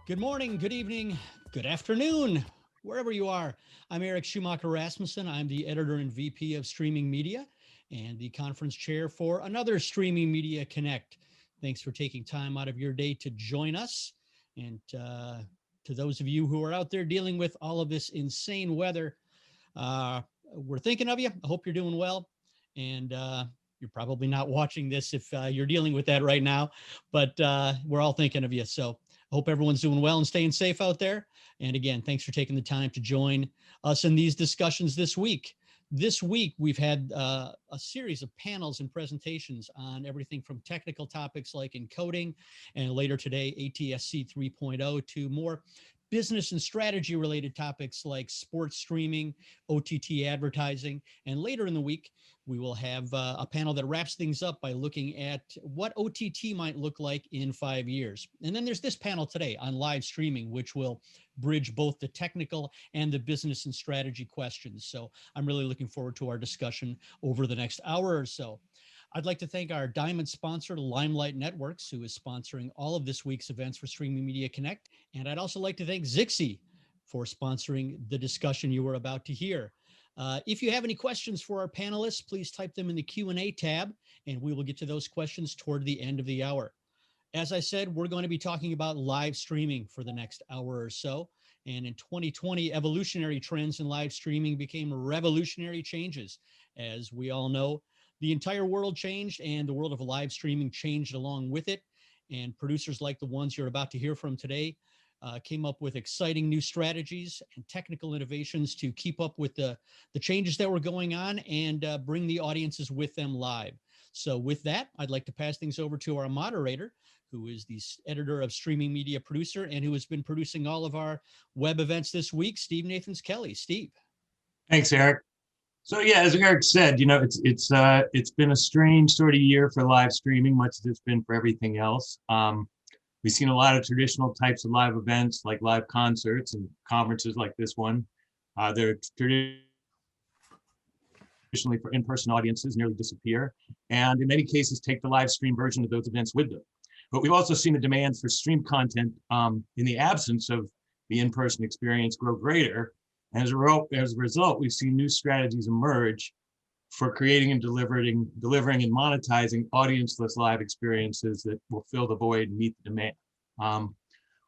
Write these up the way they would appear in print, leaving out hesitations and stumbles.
Good morning, good evening, good afternoon, wherever you are. I'm Eric Schumacher Rasmussen. I'm the editor and VP of Streaming Media and the conference chair for another Streaming Media Connect. Thanks for taking time out of your day to join us. And to those of you who are out there dealing with all of this insane weather, we're thinking of you. I hope you're doing well. And you're probably not watching this if you're dealing with that right now, but we're all thinking of you. So I hope everyone's doing well and staying safe out there. And again, thanks for taking the time to join us in these discussions this week. This week, we've had a series of panels and presentations on everything from technical topics like encoding, and later today, ATSC 3.0, to more business and strategy related topics like sports streaming, OTT advertising. And later in the week, we will have a panel that wraps things up by looking at what OTT might look like in 5 years. And then there's this panel today on live streaming, which will bridge both the technical and the business and strategy questions. So I'm really looking forward to our discussion over the next hour or so. I'd like to thank our diamond sponsor, Limelight Networks, who is sponsoring all of this week's events for Streaming Media Connect. And I'd also like to thank Zixi for sponsoring the discussion you were about to hear. If you have any questions for our panelists, please type them in the Q&A tab, and we will get to those questions toward the end of the hour. As I said, we're going to be talking about live streaming for the next hour or so. And in 2020, evolutionary trends in live streaming became revolutionary changes. As we all know, the entire world changed and the world of live streaming changed along with it. And producers like the ones you're about to hear from today came up with exciting new strategies and technical innovations to keep up with the changes that were going on and bring the audiences with them live. So with that, I'd like to pass things over to our moderator, who is the editor of Streaming Media Producer and who has been producing all of our web events this week, Steve Nathans Kelly. Steve. Thanks, Eric. So yeah, as Eric said, it's been a strange sort of year for live streaming, much as it's been for everything else. We've seen a lot of traditional types of live events, like live concerts and conferences like this one. They're traditionally for in-person audiences nearly disappear, and in many cases take the live stream version of those events with them. But we've also seen the demand for streamed content in the absence of the in-person experience grow greater. And as a result, we've seen new strategies emerge for creating and delivering and monetizing audienceless live experiences that will fill the void and meet the demand.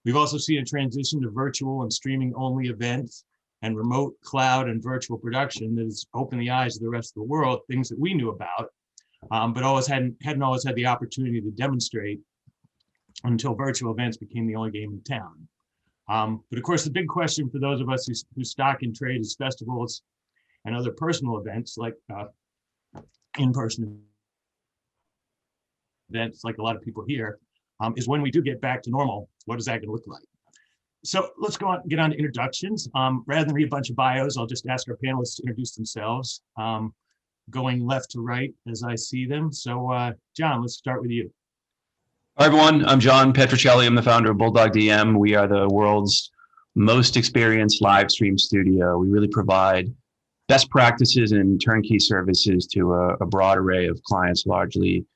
We've also seen a transition to virtual and streaming only events and remote cloud and virtual production that has opened the eyes of the rest of the world, things that we knew about, but hadn't always had the opportunity to demonstrate until virtual events became the only game in town. But of course, the big question for those of us who stock and trade is festivals and other personal events like in-person events, like a lot of people here, is when we do get back to normal, what is that going to look like? So let's get on to introductions. Rather than read a bunch of bios, I'll just ask our panelists to introduce themselves, going left to right as I see them. So John, let's start with you. Hi, everyone. I'm John Petrocelli. I'm the founder of Bulldog DM. We are the world's most experienced live stream studio. We really provide best practices and turnkey services to a broad array of clients, largely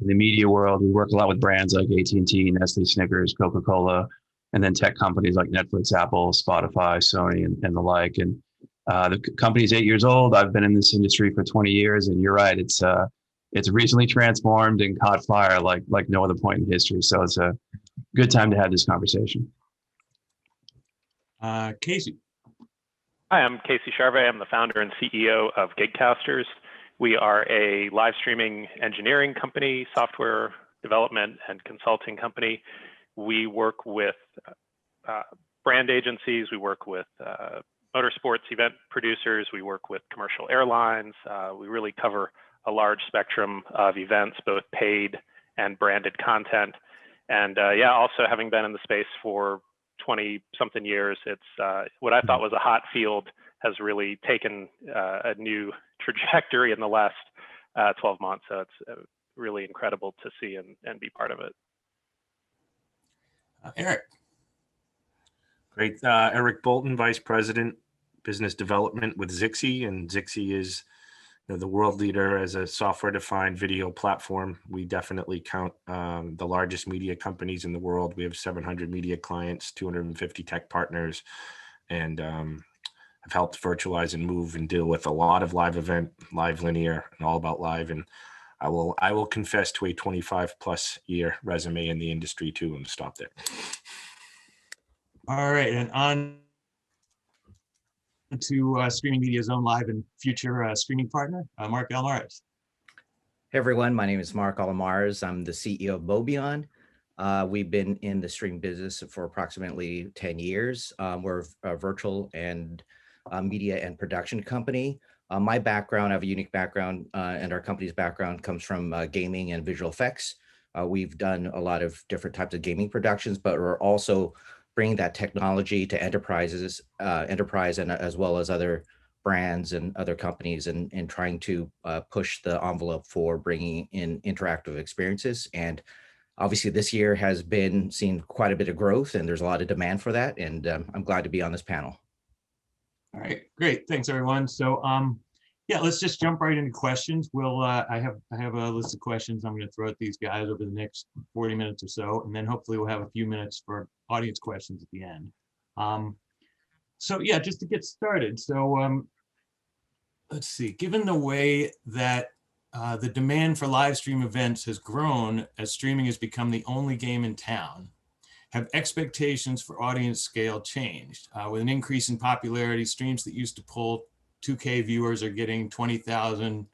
in the media world. We work a lot with brands like AT&T, Nestle, Snickers, Coca-Cola, and then tech companies like Netflix, Apple, Spotify, Sony, and the like. And the company's 8 years old. I've been in this industry for 20 years, and you're right. It's recently transformed and caught fire like no other point in history. So it's a good time to have this conversation. Casey. Hi, I'm Casey Charvet. I'm the founder and CEO of Gigcasters. We are a live streaming engineering company, software development and consulting company. We work with brand agencies. We work with motorsports event producers. We work with commercial airlines. We really cover a large spectrum of events, both paid and branded content. And also having been in the space for 20-something years, it's what I thought was a hot field has really taken a new trajectory in the last 12 months. So it's really incredible to see and be part of it. Eric. Great. Eric Bolton, Vice President, Business Development with Zixi. And Zixi is the world leader as a software-defined video platform. We definitely count the largest media companies in the world. We have 700 media clients, 250 tech partners, and have helped virtualize and move and deal with a lot of live event, live linear, and all about live. And I will confess to a 25 plus year resume in the industry too, and stop there. All right, and on to Streaming Media's own live and future streaming partner, Mark Almaraz. Hey everyone, my name is Mark Almaraz. I'm the CEO of Mobion. We've been in the stream business for approximately 10 years. We're a virtual and media and production company. My background, I have a unique background, and our company's background comes from gaming and visual effects. We've done a lot of different types of gaming productions, but we're also bringing that technology to enterprise and as well as other brands and other companies, and trying to push the envelope for bringing in interactive experiences. And obviously this year has been seen quite a bit of growth, and there's a lot of demand for that. And I'm glad to be on this panel. All right, great. Thanks, everyone. So, yeah, let's just jump right into questions. We'll, I have a list of questions I'm going to throw at these guys over the next 40 minutes or so, and then hopefully we'll have a few minutes for audience questions at the end. So, yeah, just to get started. So, let's see. Given the way that the demand for live stream events has grown as streaming has become the only game in town, have expectations for audience scale changed? With an increase in popularity, streams that used to pull 2K viewers are getting 20,000,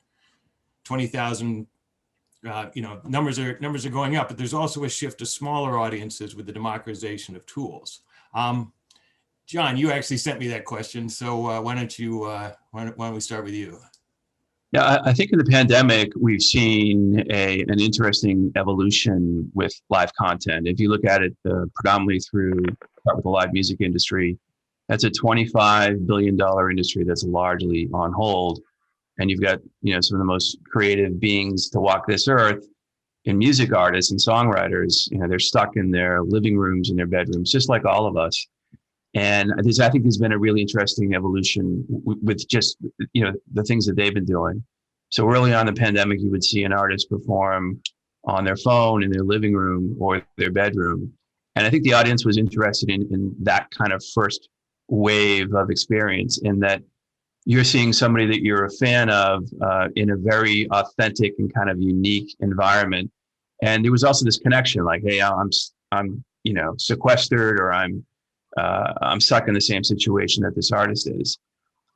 numbers are going up, but there's also a shift to smaller audiences with the democratization of tools. John, you actually sent me that question, so why don't we start with you? Yeah, I think in the pandemic, we've seen an interesting evolution with live content. If you look at it predominantly through the live music industry, that's a $25 billion industry that's largely on hold. And you've got, some of the most creative beings to walk this earth in music artists and songwriters. They're stuck in their living rooms and their bedrooms, just like all of us. And I think there's been a really interesting evolution with just, the things that they've been doing. So early on in the pandemic, you would see an artist perform on their phone in their living room or their bedroom. And I think the audience was interested in that kind of first wave of experience, in that you're seeing somebody that you're a fan of in a very authentic and kind of unique environment. And there was also this connection, like, hey, I'm sequestered, or I'm stuck in the same situation that this artist is.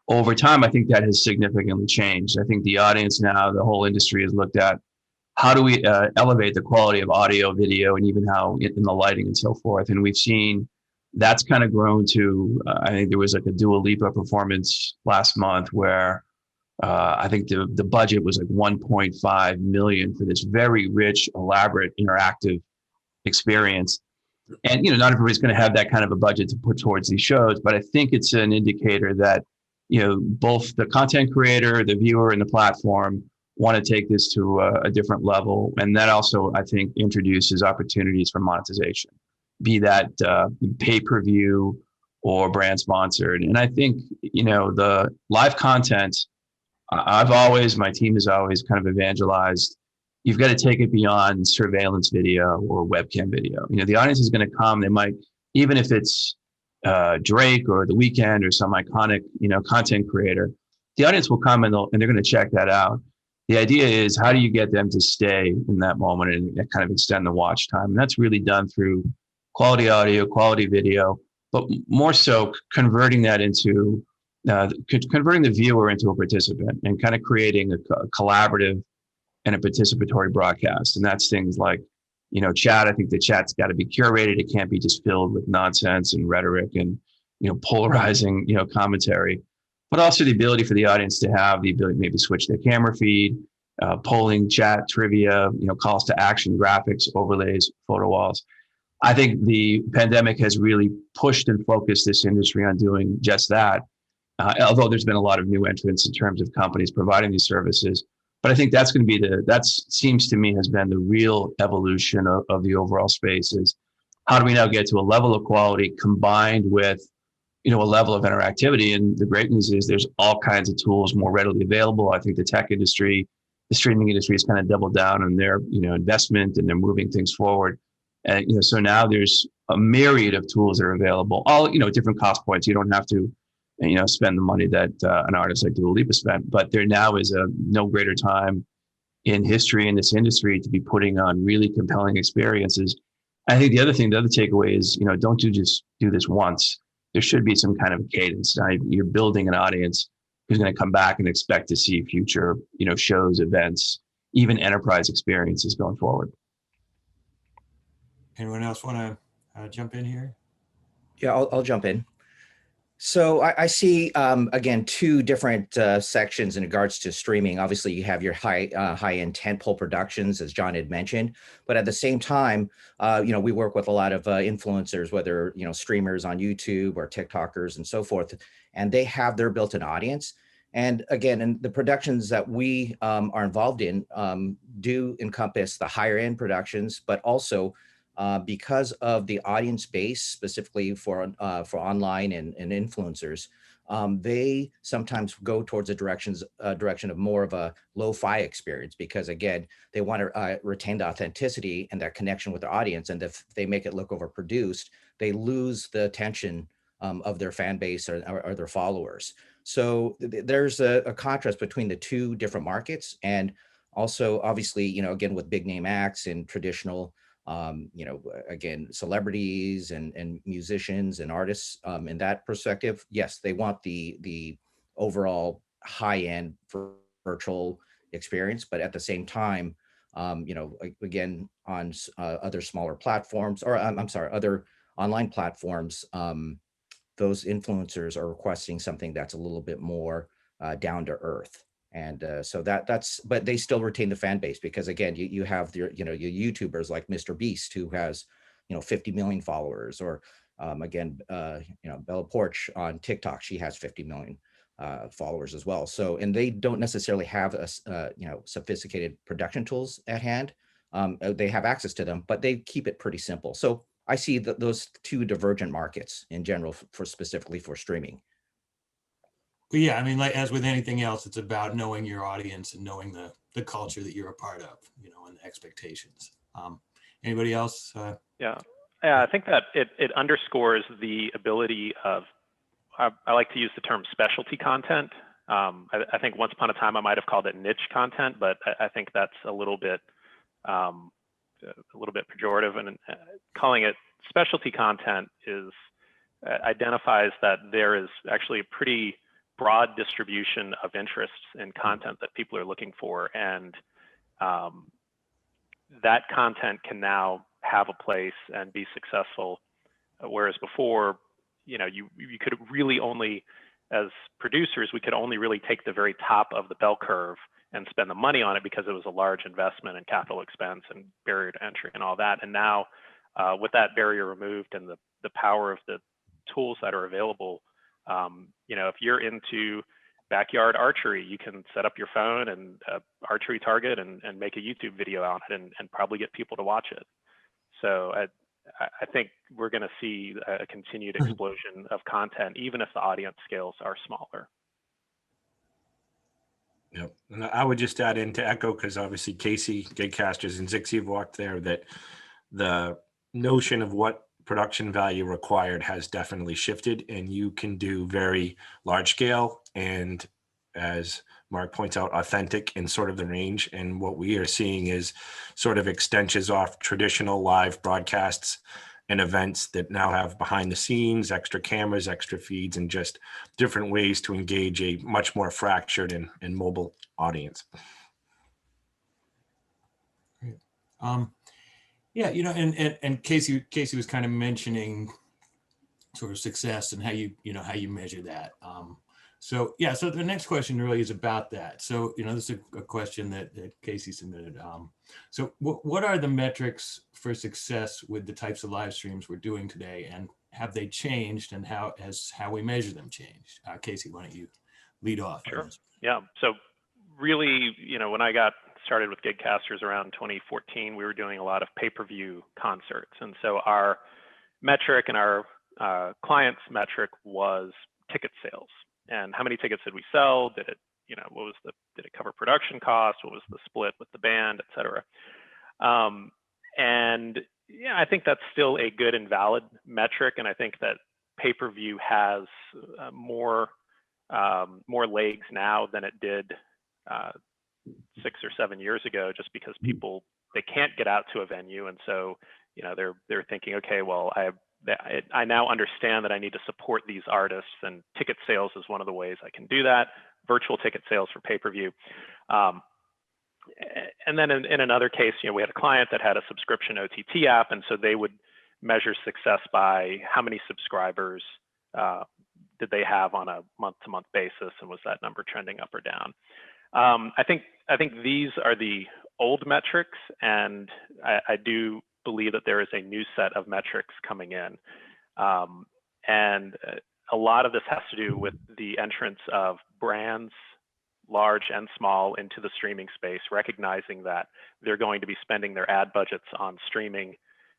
Over time, I think that has significantly changed. I think the audience now, the whole industry has looked at how do we elevate the quality of audio, video, and even how in the lighting and so forth. And we've seen that's kind of grown to, I think there was like a Dua Lipa performance last month where I think the budget was like 1.5 million for this very rich, elaborate, interactive experience. And, not everybody's going to have that kind of a budget to put towards these shows, but I think it's an indicator that, both the content creator, the viewer, and the platform want to take this to a different level. And that also, I think, introduces opportunities for monetization, be that pay-per-view or brand sponsored. And I think, the live content, my team has always kind of evangelized, you've got to take it beyond surveillance video or webcam video. The audience is going to come, they might, even if it's Drake or The Weeknd or some iconic, content creator, the audience will come and they're going to check that out. The idea is, how do you get them to stay in that moment and kind of extend the watch time? And that's really done through quality audio, quality video, but more so converting that into, converting the viewer into a participant and kind of creating a collaborative and a participatory broadcast. And that's things like, chat. I think the chat's got to be curated. It can't be just filled with nonsense and rhetoric and, polarizing, commentary, but also the ability for the audience to have the ability to maybe switch their camera feed, polling, chat, trivia, calls to action, graphics, overlays, photo walls. I think the pandemic has really pushed and focused this industry on doing just that. Although there's been a lot of new entrants in terms of companies providing these services. But I think that's going to be seems to me has been the real evolution of the overall space, is how do we now get to a level of quality combined with a level of interactivity. And the great news is there's all kinds of tools more readily available. I think the tech industry, the streaming industry has kind of doubled down on their, investment, and they're moving things forward. And, so now there's a myriad of tools that are available, all, different cost points. You don't have to, spend the money that an artist like Dua Lipa spent, but there now is a no greater time in history in this industry to be putting on really compelling experiences. I think the other takeaway is, don't just do this once. There should be some kind of cadence. Now, you're building an audience who's going to come back and expect to see future, shows, events, even enterprise experiences going forward. Anyone else want to jump in here? Yeah, I'll jump in. So I see, again, two different sections in regards to streaming. Obviously, you have your high-end tentpole productions, as John had mentioned. But at the same time, we work with a lot of influencers, whether, streamers on YouTube or TikTokers and so forth, and they have their built-in audience. And again, in the productions that we are involved in do encompass the higher-end productions, but also because of the audience base, specifically for online and influencers, they sometimes go towards a direction of more of a lo-fi experience, because again, they want to retain the authenticity and that connection with their audience. And if they make it look overproduced, they lose the attention of their fan base or their followers. So there's a contrast between the two different markets. And also, obviously, again, with big name acts and traditional again, celebrities and musicians and artists, in that perspective, yes, they want the overall high-end virtual experience, but at the same time, again, on other smaller platforms, or I'm sorry, other online platforms, those influencers are requesting something that's a little bit more down to earth. And so that's, but they still retain the fan base, because again, you have your YouTubers like Mr. Beast, who has, 50 million followers, or again, Bella Porch on TikTok, she has 50 million followers as well. So, and they don't necessarily have sophisticated production tools at hand. They have access to them, but they keep it pretty simple. So I see those two divergent markets in general specifically for streaming. But yeah, I mean, like as with anything else, it's about knowing your audience and knowing the culture that you're a part of, and the expectations. Anybody else? Yeah, I think that it underscores the ability of, I like to use the term specialty content. I think once upon a time I might have called it niche content, but I think that's a little bit pejorative, and calling it specialty content identifies that there is actually a pretty broad distribution of interests and content that people are looking for, and that content can now have a place and be successful, whereas before, you could really only, as producers, we could only really take the very top of the bell curve and spend the money on it because it was a large investment and capital expense and barrier to entry and all that. And now, with that barrier removed and the power of the tools that are available, if you're into backyard archery, you can set up your phone and archery target and make a YouTube video on it and probably get people to watch it. So I think we're going to see a continued explosion of content, even if the audience scales are smaller. Yep. And I would just add in to echo, because obviously Casey, Gigcasters, and Zixi have walked there, that the notion of what production value required has definitely shifted, and you can do very large scale and, as Mark points out, authentic in sort of the range. And what we are seeing is sort of extensions off traditional live broadcasts and events that now have behind the scenes, extra cameras, extra feeds, and just different ways to engage a much more fractured and mobile audience. Great. Yeah, and Casey was kind of mentioning sort of success and how you measure that. So the next question really is about that. So, this is a question that Casey submitted. So what are the metrics for success with the types of live streams we're doing today, and have they changed, and how we measure them changed? Casey, why don't you lead off? Sure. Yeah. So really, when I got started with Gigcasters around 2014, we were doing a lot of pay-per-view concerts. And so our metric and our client's metric was ticket sales, and how many tickets did we sell? Did it, did it cover production costs? What was the split with the band, et cetera? And yeah, I think that's still a good and valid metric, and I think that pay-per-view has more legs now than it did 6 or 7 years ago, just because people, they can't get out to a venue, and so they're thinking, okay, well, I now understand that I need to support these artists, and ticket sales is one of the ways I can do that. Virtual ticket sales for pay-per-view. And then in another case, we had a client that had a subscription OTT app, and so they would measure success by how many subscribers did they have on a month-to-month basis, and was that number trending up or down? I think these are the old metrics, and I do believe that there is a new set of metrics coming in, and a lot of this has to do with the entrance of brands, large and small, into the streaming space, recognizing that they're going to be spending their ad budgets on streaming.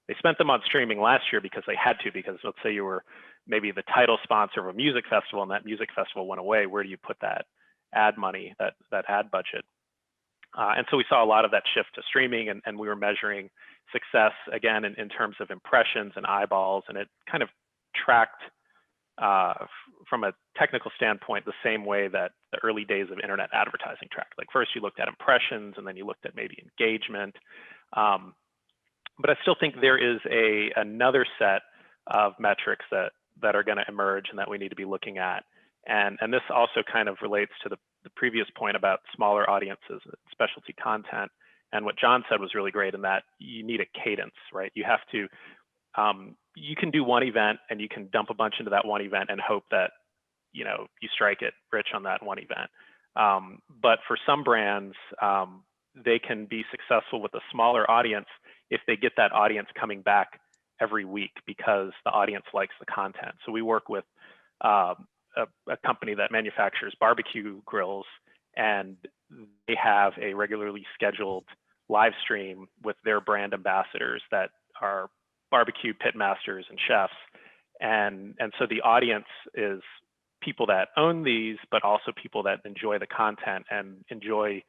They spent them on streaming last year because they had to, because let's say you were maybe the title sponsor of a music festival and that music festival went away. Where do you put that ad money, that ad budget? And so we saw a lot of that shift to streaming, and we were measuring success again in terms of impressions and eyeballs, and it kind of tracked from a technical standpoint the same way that the early days of internet advertising tracked. Like first you looked at impressions, and then you looked at maybe engagement. But I still think there is another set of metrics that are going to emerge and that we need to be looking at. And this also kind of relates to the previous point about smaller audiences, specialty content. And what John said was really great in that you need a cadence, right? You have to, you can do one event and you can dump a bunch into that one event and hope that, you strike it rich on that one event. But for some brands, they can be successful with a smaller audience if they get that audience coming back every week because the audience likes the content. So we work with a company that manufactures barbecue grills, and they have a regularly scheduled live stream with their brand ambassadors that are barbecue pit masters and chefs. And so the audience is people that own these, but also people that enjoy the content and enjoy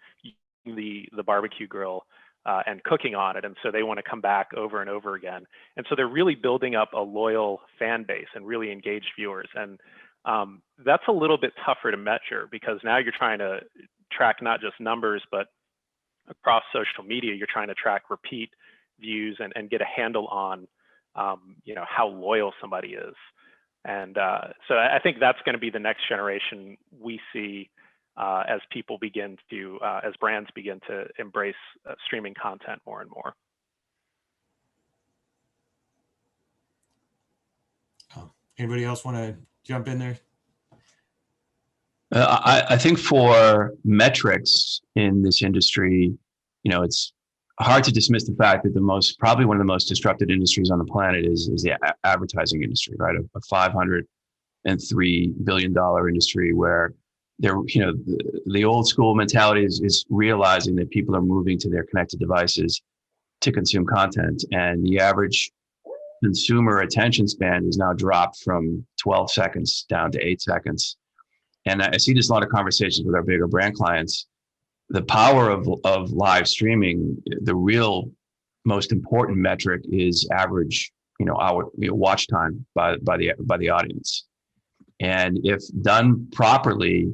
the barbecue grill and cooking on it. And so they want to come back over and over again. And so they're really building up a loyal fan base and really engaged viewers. And that's a little bit tougher to measure because now you're trying to track not just numbers, but across social media, you're trying to track repeat views and get a handle on, how loyal somebody is. And so I think that's going to be the next generation we see as people begin to, as brands begin to embrace streaming content more and more. Anybody else want to jump in there? I think for metrics in this industry, it's hard to dismiss the fact that probably one of the most disrupted industries on the planet is the advertising industry, right? A $503 billion industry where the old school mentality is realizing that people are moving to their connected devices to consume content, and the average consumer attention span is now dropped from 12 seconds down to 8 seconds. And I see this in a lot of conversations with our bigger brand clients. The power of live streaming, the real most important metric is average, hour watch time by the audience. And if done properly,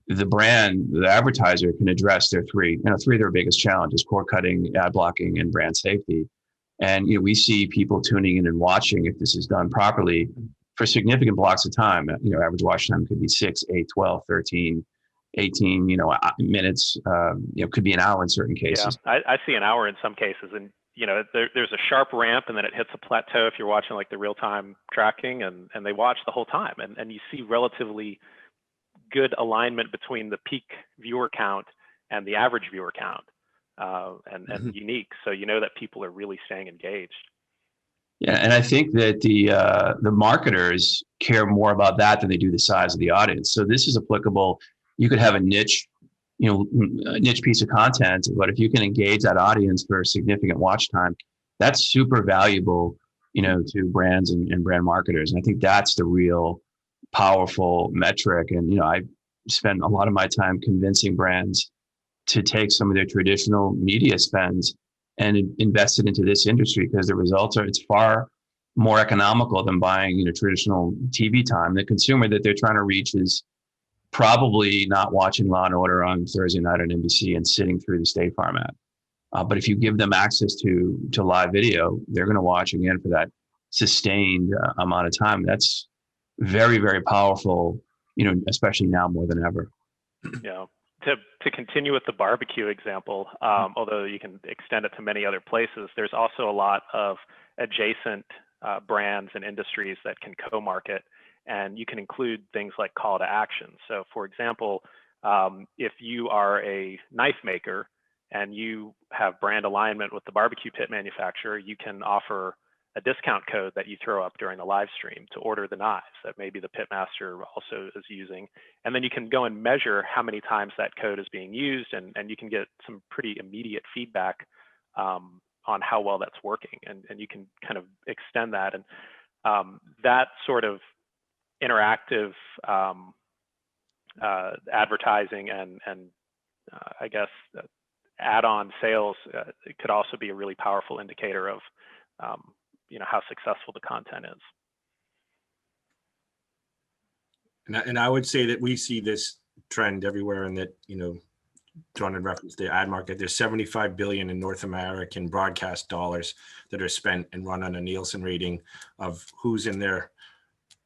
the advertiser can address their three of their biggest challenges: cord cutting, ad blocking, and brand safety. And we see people tuning in and watching, if this is done properly, for significant blocks of time. Average watch time could be 6, 8, 12, 13, 18, minutes, could be an hour in certain cases. Yeah, I see an hour in some cases. And, there's a sharp ramp and then it hits a plateau if you're watching like the real-time tracking, and they watch the whole time. And you see relatively good alignment between the peak viewer count and the average viewer count, and unique. So that people are really staying engaged. Yeah, and I think that the marketers care more about that than they do the size of the audience. So this is applicable. You could have a niche piece of content, but if you can engage that audience for a significant watch time, that's super valuable to brands and brand marketers. And I think that's the real powerful metric. And, I spend a lot of my time convincing brands to take some of their traditional media spends and invest it into this industry, because the results it's far more economical than buying, traditional TV time. The consumer that they're trying to reach is probably not watching Law and Order on Thursday night on NBC and sitting through the State Farm ad. But if you give them access to live video, they're going to watch again for that sustained amount of time. That's very, very powerful, especially now more than ever. Yeah. To continue with the barbecue example, although you can extend it to many other places, there's also a lot of adjacent brands and industries that can co-market, and you can include things like call to action. So for example, if you are a knife maker and you have brand alignment with the barbecue pit manufacturer, you can offer a discount code that you throw up during the live stream to order the knives that maybe the pitmaster also is using. And then you can go and measure how many times that code is being used, and you can get some pretty immediate feedback on how well that's working. And you can kind of extend that. And that sort of interactive advertising and I guess add-on sales could also be a really powerful indicator of how successful the content is. And I would say that we see this trend everywhere, and that, John had referenced the ad market. There's 75 billion in North American broadcast dollars that are spent and run on a Nielsen rating of who's in their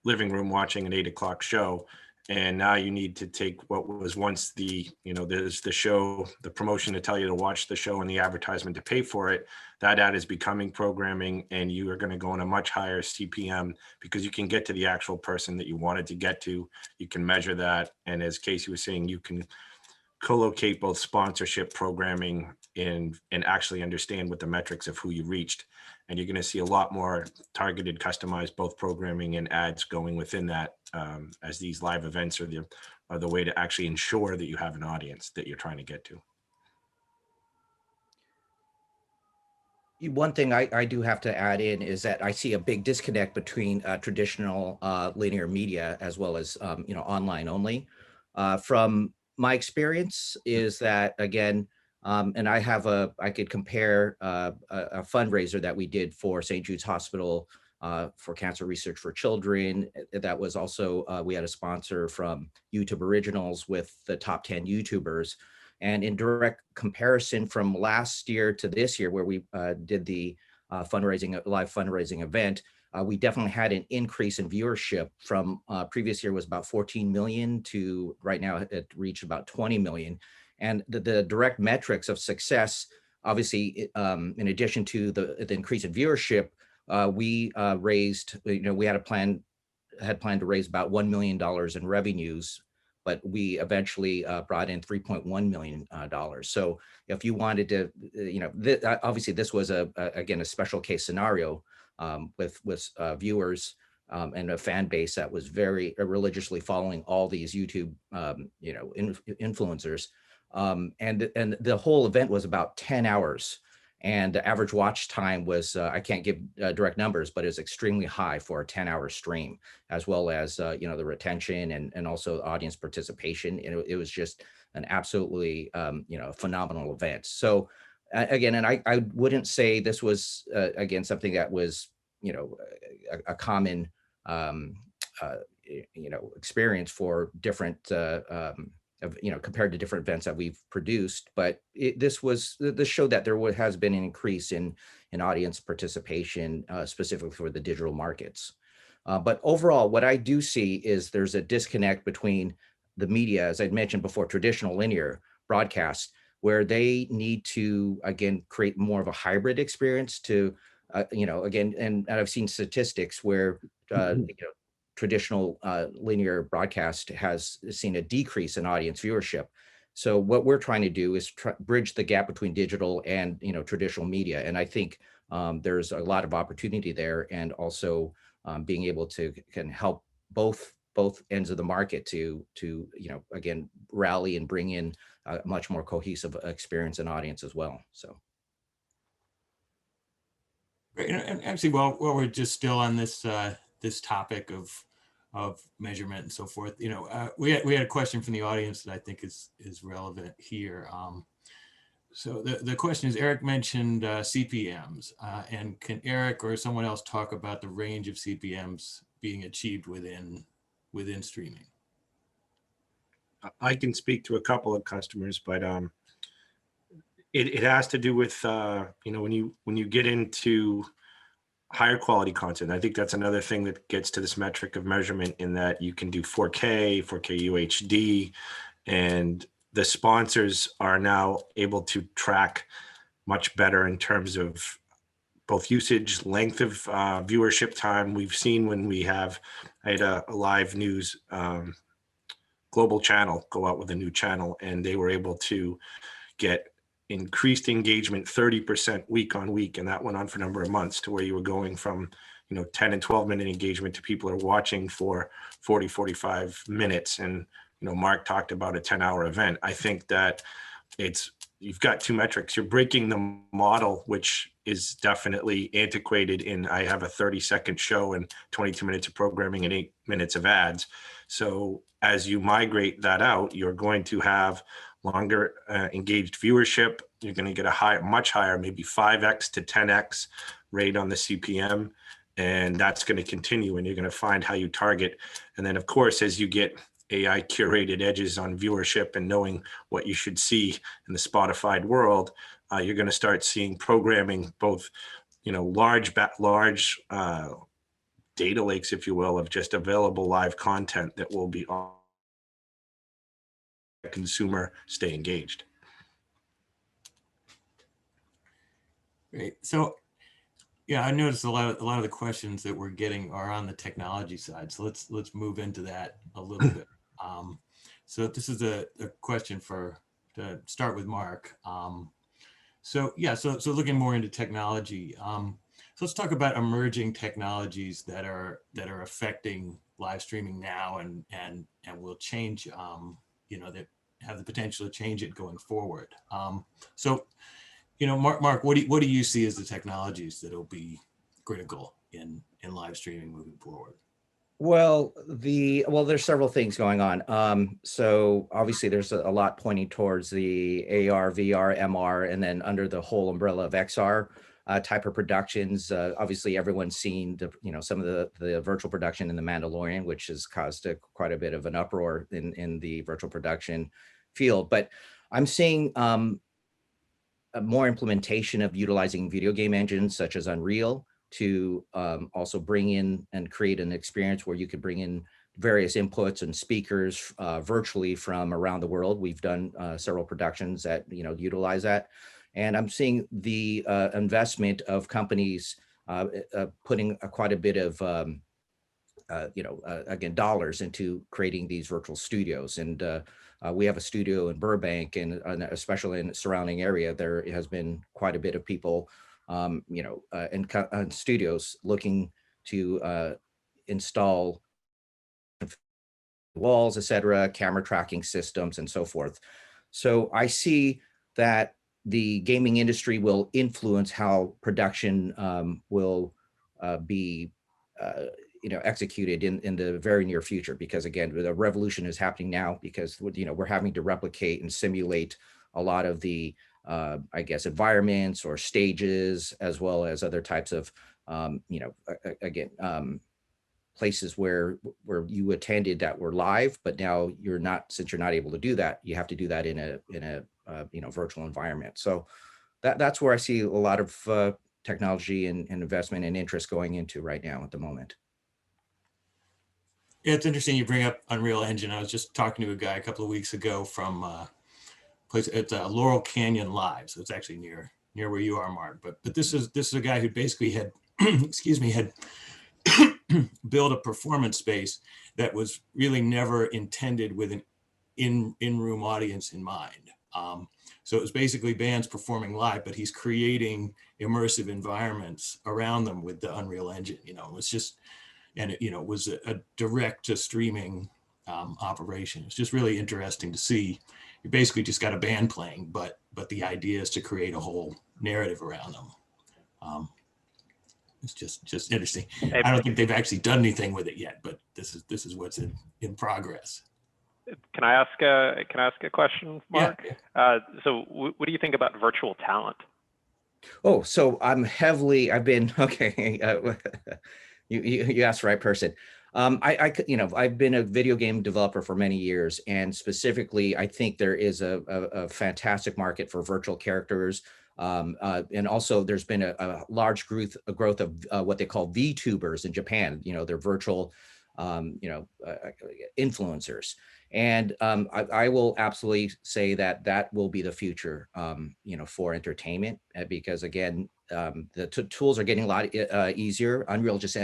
living room watching an 8 o'clock show. And now you need to take what was once there's the show, the promotion to tell you to watch the show and the advertisement to pay for it. That ad is becoming programming, and you are going to go on a much higher CPM because you can get to the actual person that you wanted to get to. You can measure that. And as Casey was saying, you can co-locate both sponsorship programming and actually understand what the metrics of who you reached. And you're going to see a lot more targeted, customized, both programming and ads going within that, as these live events are the way to actually ensure that you have an audience that you're trying to get to. One thing I do have to add in is that I see a big disconnect between traditional linear media as well as online only. From my experience is that, again, and I could compare a fundraiser that we did for St. Jude's Hospital for Cancer Research for Children. That was also, we had a sponsor from YouTube Originals with the top 10 YouTubers. And in direct comparison from last year to this year, where we did the live fundraising event, we definitely had an increase in viewership from previous year was about 14 million to right now it reached about 20 million. And the direct metrics of success, obviously, in addition to the increase in viewership, we raised, we had planned to raise about $1 million in revenues, but we eventually brought in $3.1 million. So if you wanted to, obviously this was again, a special case scenario with viewers and a fan base that was very religiously following all these YouTube, influencers. And the whole event was about 10 hours. And the average watch time was, I can't give direct numbers, but it's extremely high for a 10-hour stream, as well as, the retention and also audience participation. It was just an absolutely, phenomenal event. So again, and I wouldn't say this was, again, something that was, a common, experience for different, compared to different events that we've produced, but this showed that there has been an increase in audience participation, specifically for the digital markets. But overall, what I do see is there's a disconnect between the media, as I'd mentioned before, traditional linear broadcast, where they need to, again, create more of a hybrid experience to, again, and I've seen statistics where, traditional linear broadcast has seen a decrease in audience viewership. So what we're trying to do is bridge the gap between digital and traditional media. And I think there's a lot of opportunity there, and also being able to can help both ends of the market to again rally and bring in a much more cohesive experience and audience as well. So. Right, and actually, while we're just still on this this topic of measurement and so forth, we had a question from the audience that I think is relevant here. So the question is, Eric mentioned CPMs, and can Eric or someone else talk about the range of CPMs being achieved within streaming? I can speak to a couple of customers, but it has to do with when you get into higher quality content. I think that's another thing that gets to this metric of measurement, in that you can do 4K, 4K UHD, and the sponsors are now able to track much better in terms of both usage, length of viewership time. We've seen when I had a live news global channel go out with a new channel, and they were able to get increased engagement 30% week on week, and that went on for a number of months, to where you were going from 10 and 12-minute engagement to people are watching for 40-45 minutes. And Mark talked about a 10-hour event. I think that you've got two metrics. You're breaking the model, which is definitely antiquated in I have a 30-second show and 22 minutes of programming and 8 minutes of ads. So as you migrate that out, you're going to have longer engaged viewership. You're going to get a much higher, maybe 5x to 10x rate on the CPM. And that's going to continue, and you're going to find how you target. And then, of course, as you get AI curated edges on viewership and knowing what you should see in the Spotify world, you're going to start seeing programming, both, large data lakes, if you will, of just available live content that will be on the consumer stay engaged. Great. So, yeah, I noticed a lot of the questions that we're getting are on the technology side. So let's move into that a little bit. So this is a question to start with Mark. So looking more into technology. So let's talk about emerging technologies that are affecting live streaming now and will change. That have the potential to change it going forward. Mark, what do you see as the technologies that will be critical in live streaming moving forward? Well, there's several things going on. So obviously there's a lot pointing towards the AR, VR, MR, and then under the whole umbrella of XR type of productions. Obviously everyone's seen some of the virtual production in The Mandalorian, which has caused quite a bit of an uproar in the virtual production field. But I'm seeing more implementation of utilizing video game engines such as Unreal to also bring in and create an experience where you could bring in various inputs and speakers virtually from around the world. We've done several productions that utilize that, and I'm seeing the investment of companies putting quite a bit of again, dollars into creating these virtual studios. And we have a studio in Burbank, and especially in the surrounding area, there has been quite a bit of people in studios looking to install walls, etc., camera tracking systems, and so forth. So I see that the gaming industry will influence how production will be executed in the very near future, because again, the revolution is happening now, because we're having to replicate and simulate a lot of the I guess environments or stages, as well as other types of places where you attended that were live, but now since you're not able to do that, you have to do that in a virtual environment. So that's where I see a lot of technology and investment and interest going into right now at the moment. Yeah, it's interesting you bring up Unreal Engine. I was just talking to a guy a couple of weeks ago from place at Laurel Canyon Live, so it's actually near where you are, Mark. But this is a guy who basically had had built a performance space that was really never intended with an in-room audience in mind. So it was basically bands performing live, but he's creating immersive environments around them with the Unreal Engine. It was just, and it was a direct to streaming operation. It's just really interesting to see. You basically just got a band playing, but the idea is to create a whole narrative around them. It's just interesting. Hey, I don't think they've actually done anything with it yet, but this is what's in progress. can I ask a question, Mark? Yeah. So what do you think about virtual talent? Oh, so I've been, okay, you asked the right person. I've been a video game developer for many years, and specifically, I think there is a fantastic market for virtual characters. And also there's been a large growth of what they call VTubers in Japan. They're virtual, influencers. And I will absolutely say that will be the future, for entertainment, because again, the tools are getting a lot easier. Unreal just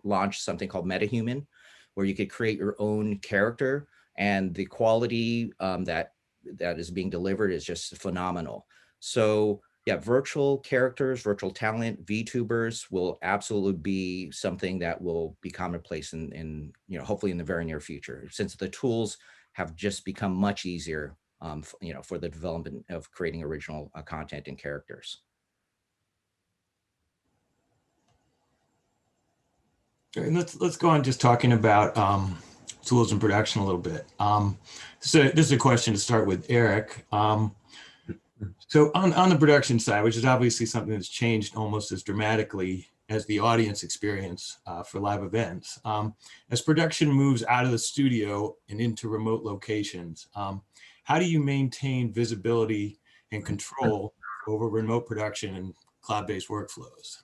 launched something called MetaHuman, where you could create your own character, and the quality that is being delivered is just phenomenal. So yeah, virtual characters, virtual talent, VTubers will absolutely be something that will be commonplace in hopefully in the very near future, since the tools have just become much easier, for the development of creating original content and characters. And let's go on just talking about tools in production a little bit. So this is a question to start with Eric. So on the production side, which is obviously something that's changed almost as dramatically as the audience experience for live events, as production moves out of the studio and into remote locations, how do you maintain visibility and control over remote production and cloud-based workflows?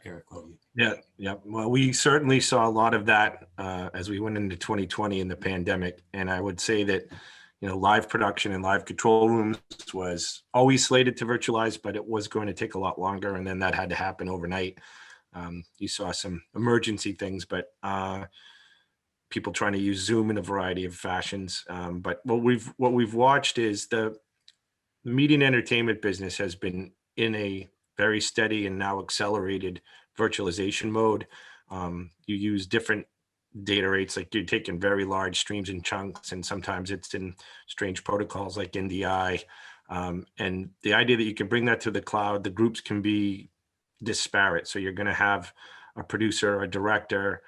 Eric, what do you? Yeah. Well, we certainly saw a lot of that as we went into 2020 in the pandemic. And I would say that, live production and live control rooms was always slated to virtualize, but it was going to take a lot longer. And then that had to happen overnight. You saw some emergency things, but people trying to use Zoom in a variety of fashions. But what we've watched is the media and entertainment business has been in a very steady and now accelerated virtualization mode. You use different data rates, like you're taking very large streams in chunks, and sometimes it's in strange protocols like NDI. And the idea that you can bring that to the cloud, the groups can be disparate. So you're going to have a producer, a director,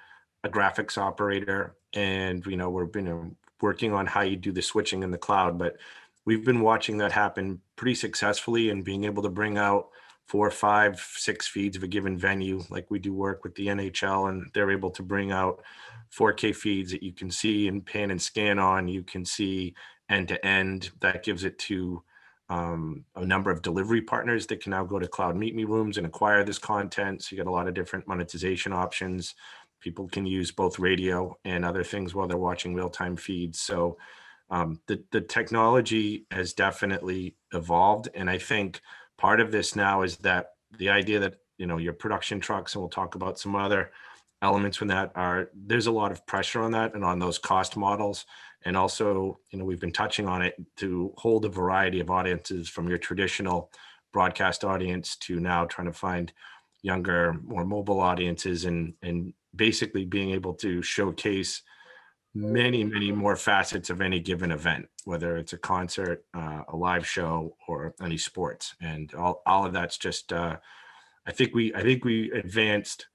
a graphics operator, and we've been working on how you do the switching in the cloud, but we've been watching that happen pretty successfully, and being able to bring out 4, 5, 6 feeds of a given venue. Like we do work with the NHL, and they're able to bring out 4K feeds that you can see and pan and scan on. You can see end to end. That gives it to a number of delivery partners that can now go to Cloud Meet Me rooms and acquire this content. So you got a lot of different monetization options. People can use both radio and other things while they're watching real-time feeds. So the technology has definitely evolved. And I think part of this now is that the idea that, your production trucks, and we'll talk about some other elements from that, there's a lot of pressure on that and on those cost models. And also, we've been touching on it, to hold a variety of audiences from your traditional broadcast audience to now trying to find younger, more mobile audiences, and basically being able to showcase many, many more facets of any given event, whether it's a concert, a live show, or any sports. And all of that's just, I think we advanced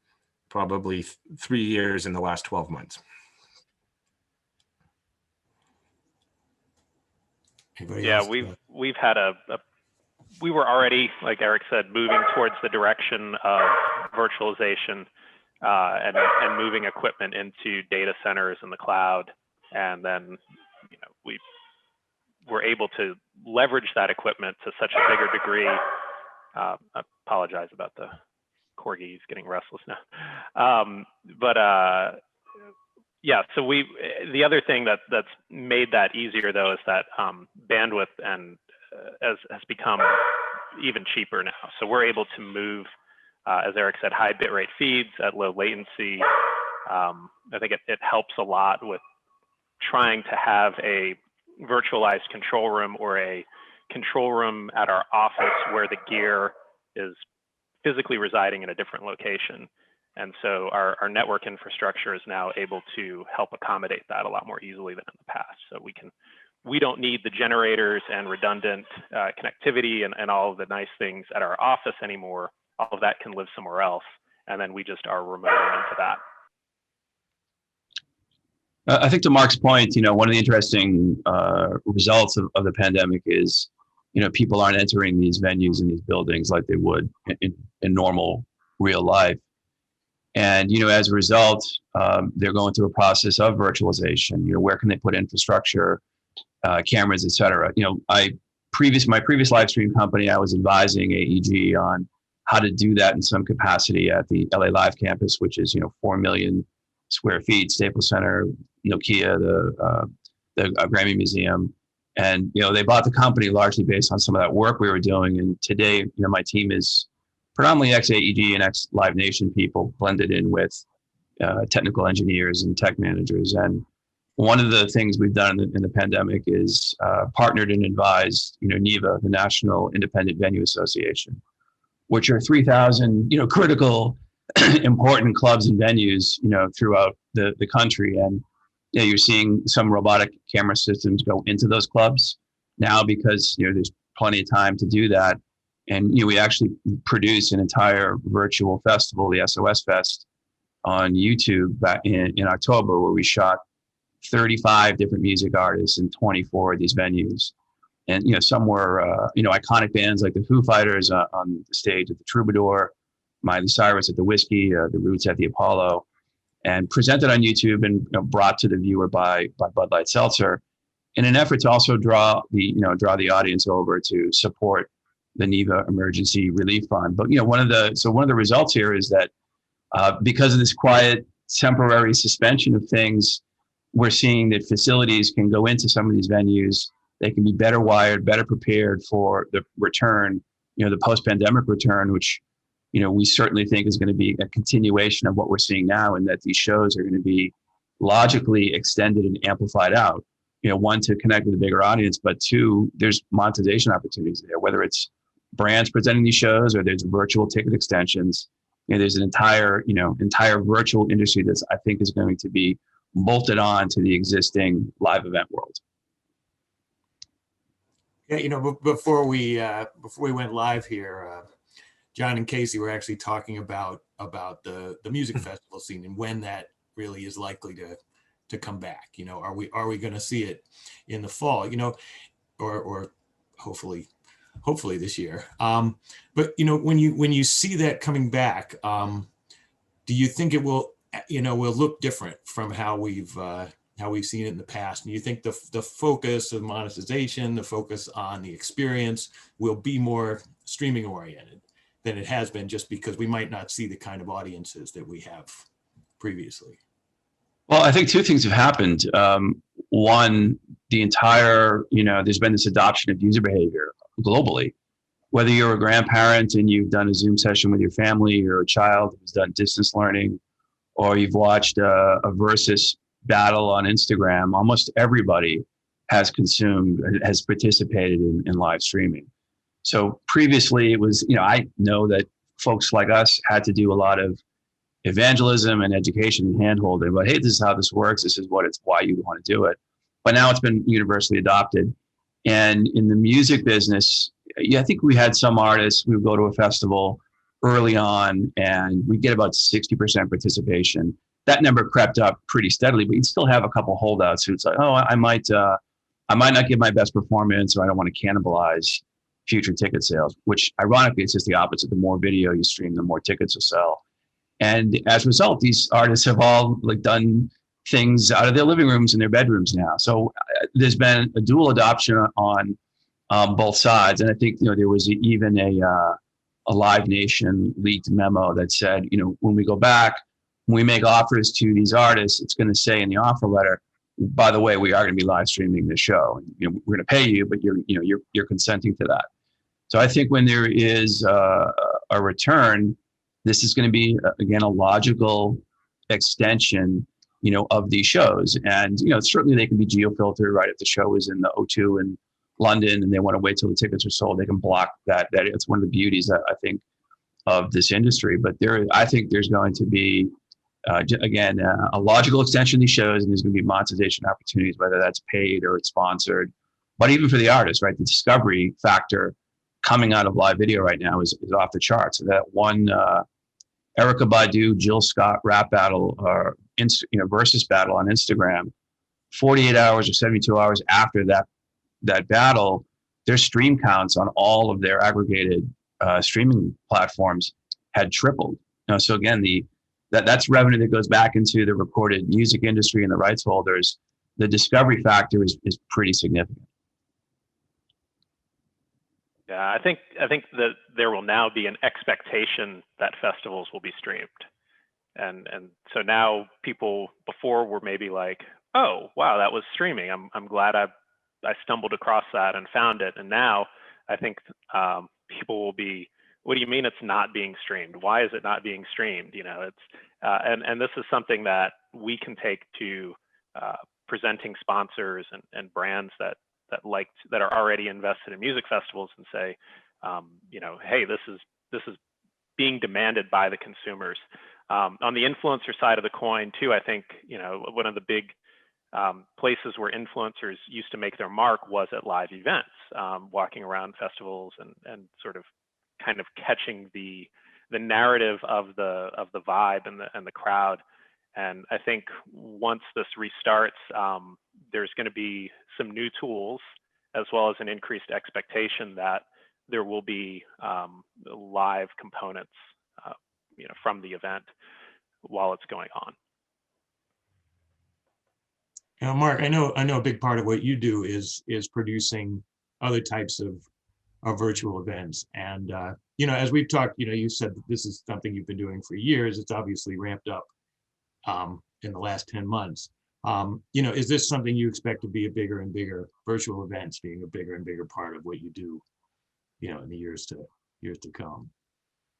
probably 3 years in the last 12 months. Anybody Yeah, else? we've had we were already, like Eric said, moving towards the direction of virtualization and moving equipment into data centers in the cloud. And then, we were able to leverage that equipment to such a bigger degree. I apologize about the corgis getting restless now. Yeah, so the other thing that's made that easier, though, is that bandwidth and has become even cheaper now. So we're able to move, as Eric said, high bitrate feeds at low latency. I think it helps a lot with trying to have a virtualized control room, or a control room at our office where the gear is physically residing in a different location. And so our network infrastructure is now able to help accommodate that a lot more easily than in the past. So we don't need the generators and redundant connectivity and all of the nice things at our office anymore. all of that can live somewhere else. And then we just are remoting into that. I think to Mark's point, one of the interesting results of the pandemic is, people aren't entering these venues and these buildings like they would in normal real life. And, as a result, they're going through a process of virtualization. Where can they put infrastructure, cameras, et cetera? My previous live stream company, I was advising AEG on how to do that in some capacity at the LA Live campus, which is, 4 million square feet, Staples Center, Nokia, the Grammy Museum. And, they bought the company largely based on some of that work we were doing. And today, my team is predominantly ex-AEG and ex-Live Nation people blended in with technical engineers and tech managers. And one of the things we've done in the pandemic is partnered and advised, NIVA, the National Independent Venue Association, which are 3,000, critical, important clubs and venues, throughout the country. And you're seeing some robotic camera systems go into those clubs now because, there's plenty of time to do that. And, we actually produced an entire virtual festival, the SOS Fest, on YouTube back in October, where we shot 35 different music artists in 24 of these venues. And, some were, iconic bands like the Foo Fighters on the stage at the Troubadour, Miley Cyrus at the Whiskey, the Roots at the Apollo, and presented on YouTube and brought to the viewer by Bud Light Seltzer, in an effort to also draw the audience over to support the NIVA Emergency Relief Fund. But one of the results here is that because of this quiet temporary suspension of things, we're seeing that facilities can go into some of these venues. They can be better wired, better prepared for the return, the post-pandemic return, which we certainly think is going to be a continuation of what we're seeing now, and that these shows are going to be logically extended and amplified out. One, to connect with a bigger audience, but two, there's monetization opportunities there, whether it's brands presenting these shows or there's virtual ticket extensions. There's an entire virtual industry that's, I think, is going to be bolted on to the existing live event world. Yeah, before we went live here, John and Casey were actually talking about the music festival scene and when that really is likely to come back. Are we going to see it in the fall? Or hopefully this year. But when you see that coming back, do you think it will look different from how we've seen it in the past? And you think the focus of monetization, the focus on the experience, will be more streaming oriented than it has been, just because we might not see the kind of audiences that we have previously? Well, I think two things have happened. One, the entire, there's been this adoption of user behavior globally. Whether you're a grandparent and you've done a Zoom session with your family, or a child who's done distance learning, or you've watched a versus battle on Instagram, almost everybody has participated in live streaming. So previously it was, I know that folks like us had to do a lot of evangelism and education and handholding, but hey, this is how this works. This is why you want to do it. But now it's been universally adopted. And in the music business, I think we had some artists, we would go to a festival early on and we get about 60% participation. That number crept up pretty steadily, but you'd still have a couple holdouts who's like, oh, I might not give my best performance, or I don't want to cannibalize future ticket sales, which ironically, it's just the opposite. The more video you stream, the more tickets will sell. And as a result, these artists have all done things out of their living rooms and their bedrooms now. So there's been a dual adoption on both sides. And I think, there was even a Live Nation leaked memo that said, when we go back, when we make offers to these artists, it's going to say in the offer letter, by the way, we are going to be live streaming the show. We're going to pay you, but you're consenting to that. So I think when there is a return, this is going to be, again, a logical extension, of these shows. And, certainly they can be geo-filtered, right? If the show is in the O2 in London and they want to wait till the tickets are sold, they can block that. It's one of the beauties, I think, of this industry. But I think there's going to be, again, a logical extension of these shows, and there's going to be monetization opportunities, whether that's paid or it's sponsored. But even for the artists, right? The discovery factor coming out of live video right now is off the charts. That one Erykah Badu, Jill Scott rap battle, or versus battle on Instagram, 48 hours or 72 hours after that battle, their stream counts on all of their aggregated streaming platforms had tripled. So again, that's revenue that goes back into the recorded music industry and the rights holders. The discovery factor is pretty significant. Yeah, I think that there will now be an expectation that festivals will be streamed, and so now people before were maybe like, oh wow, that was streaming. I'm glad I stumbled across that and found it. And now I think people will be, what do you mean it's not being streamed? Why is it not being streamed? It's and this is something that we can take to presenting sponsors and brands that are already invested in music festivals and say, hey, this is being demanded by the consumers. On the influencer side of the coin too, I think one of the big places where influencers used to make their mark was at live events, walking around festivals and sort of kind of catching the narrative of the vibe and the crowd. And I think once this restarts, there's going to be some new tools as well as an increased expectation that there will be live components, from the event while it's going on. Mark, I know a big part of what you do is producing other types of virtual events. And, as we've talked, you said that this is something you've been doing for years. It's obviously ramped up in the last 10 months. Is this something you expect to be a bigger and bigger, virtual events being a bigger and bigger part of what you do, in the years to come?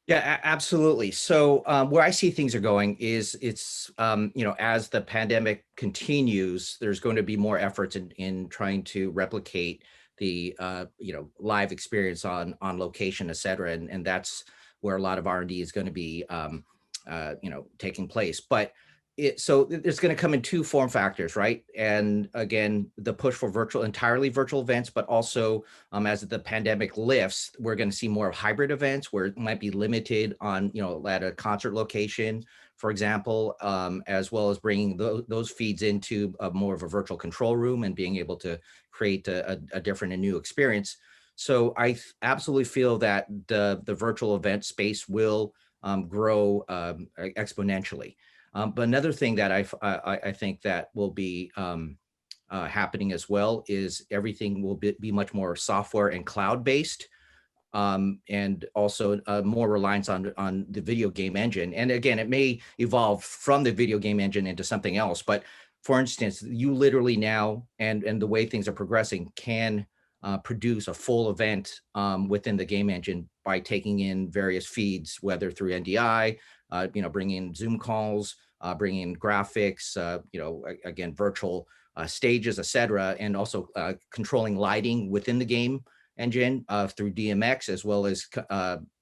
Yeah, absolutely. So where I see things are going is it's, as the pandemic continues, there's going to be more efforts in trying to replicate the, live experience on location, et cetera. And that's where a lot of R&D is going to be, taking place. But so it's going to come in two form factors, right? And again, the push for entirely virtual events, but also as the pandemic lifts, we're going to see more hybrid events where it might be limited on, at a concert location, for example, as well as bringing those feeds into more of a virtual control room and being able to create a different and new experience. So I absolutely feel that the virtual event space will grow exponentially. But another thing that I think that will be happening as well is everything will be much more software and cloud-based, and also more reliance on the video game engine. And again, it may evolve from the video game engine into something else. But for instance, you literally now, and the way things are progressing, can produce a full event within the game engine by taking in various feeds, whether through NDI, bringing in Zoom calls, bringing in graphics, again, virtual stages, et cetera, and also controlling lighting within the game engine through DMX, as well as